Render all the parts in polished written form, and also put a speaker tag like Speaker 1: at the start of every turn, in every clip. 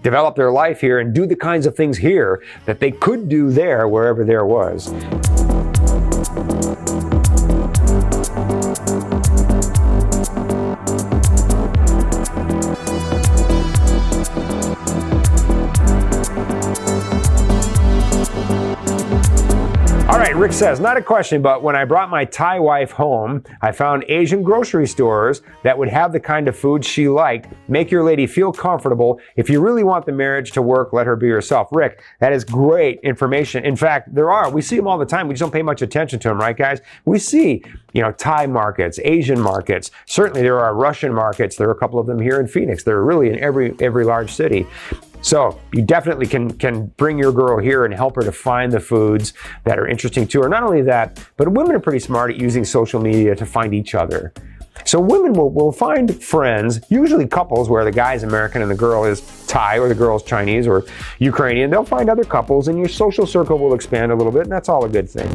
Speaker 1: develop their life here and do the kinds of things here that they could do there wherever there was. All right, Rick says, not a question, but when I brought my Thai wife home, I found Asian grocery stores that would have the kind of food she liked. Make your lady feel comfortable. If you really want the marriage to work, let her be herself. Rick, that is great information. In fact, we see them all the time. We just don't pay much attention to them, right, guys? We see, Thai markets, Asian markets. Certainly there are Russian markets. There are a couple of them here in Phoenix. They're really in every large city. So you definitely can bring your girl here and help her to find the foods that are interesting to her. Not only that, but women are pretty smart at using social media to find each other. So women will find friends, usually couples where the guy's American and the girl is Thai or the girl's Chinese or Ukrainian. They'll find other couples and your social circle will expand a little bit, and that's all a good thing.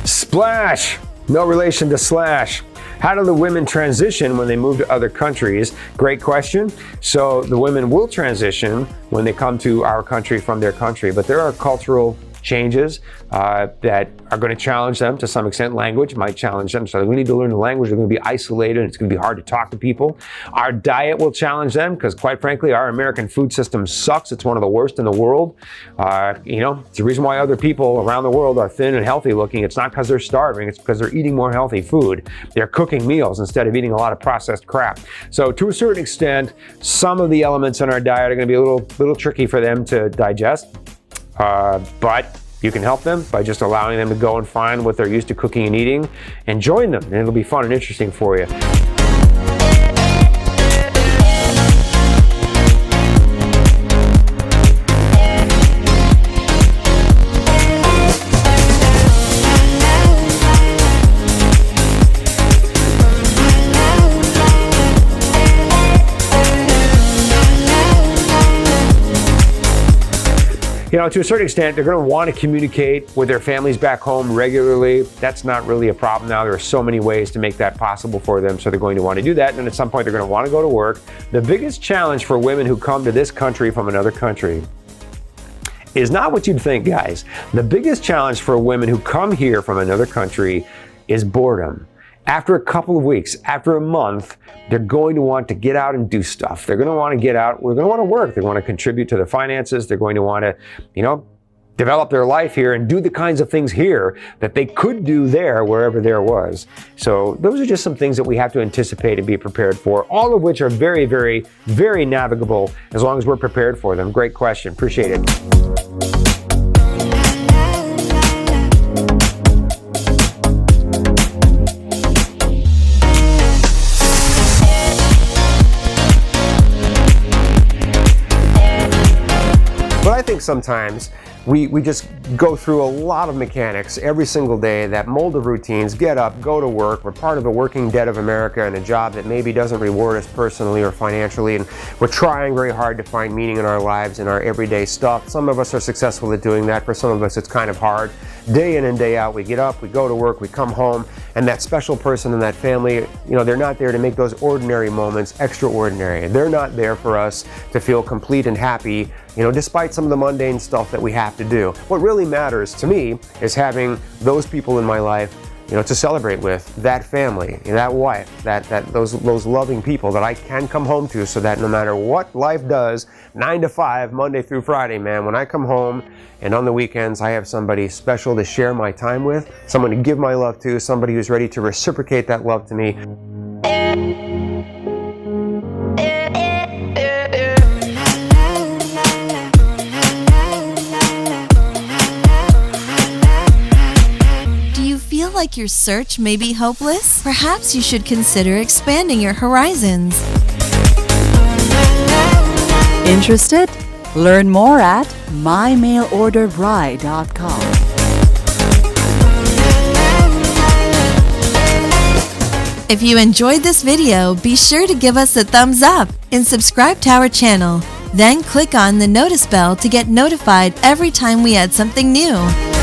Speaker 1: Splash, no relation to Slash. How do the women transition when they move to other countries? Great question. So the women will transition when they come to our country from their country, but there are cultural changes that are going to challenge them to some extent. Language might challenge them. So we need to learn the language. They're going to be isolated. And it's going to be hard to talk to people. Our diet will challenge them because, quite frankly, our American food system sucks. It's one of the worst in the world. It's the reason why other people around the world are thin and healthy looking. It's not because they're starving. It's because they're eating more healthy food. They're cooking meals instead of eating a lot of processed crap. So to a certain extent, some of the elements in our diet are going to be a little tricky for them to digest. But you can help them by just allowing them to go and find what they're used to cooking and eating and join them, and it'll be fun and interesting for you. To a certain extent, they're going to want to communicate with their families back home regularly. That's not really a problem now. There are so many ways to make that possible for them, so they're going to want to do that. And at some point, they're going to want to go to work. The biggest challenge for women who come to this country from another country is not what you'd think, guys. The biggest challenge for women who come here from another country is boredom. After a couple of weeks, after a month, they're going to want to get out and do stuff. They're going to want to get out. We're going to want to work. They want to contribute to their finances. They're going to want to, develop their life here and do the kinds of things here that they could do there wherever there was. So those are just some things that we have to anticipate and be prepared for, all of which are very, very, very navigable as long as we're prepared for them. Great question. Appreciate it. But I think sometimes we just go through a lot of mechanics every single day, that mold of routines, get up, go to work. We're part of the working dead of America and a job that maybe doesn't reward us personally or financially, and we're trying very hard to find meaning in our lives and our everyday stuff. Some of us are successful at doing that. For some of us, it's kind of hard. Day in and day out, we get up, we go to work, we come home, and that special person in that family, they're not there to make those ordinary moments extraordinary. They're not there for us to feel complete and happy, despite some of the mundane stuff that we have to do. What really matters to me is having those people in my life, to celebrate with, that family, that wife, those loving people that I can come home to, so that no matter what life does, 9 to 5, Monday through Friday, man, when I come home and on the weekends, I have somebody special to share my time with, someone to give my love to, somebody who's ready to reciprocate that love to me.
Speaker 2: Like your search may be hopeless? Perhaps you should consider expanding your horizons.
Speaker 3: Interested? Learn more at mymailorderbride.com.
Speaker 2: If you enjoyed this video, be sure to give us a thumbs up and subscribe to our channel. Then click on the notice bell to get notified every time we add something new.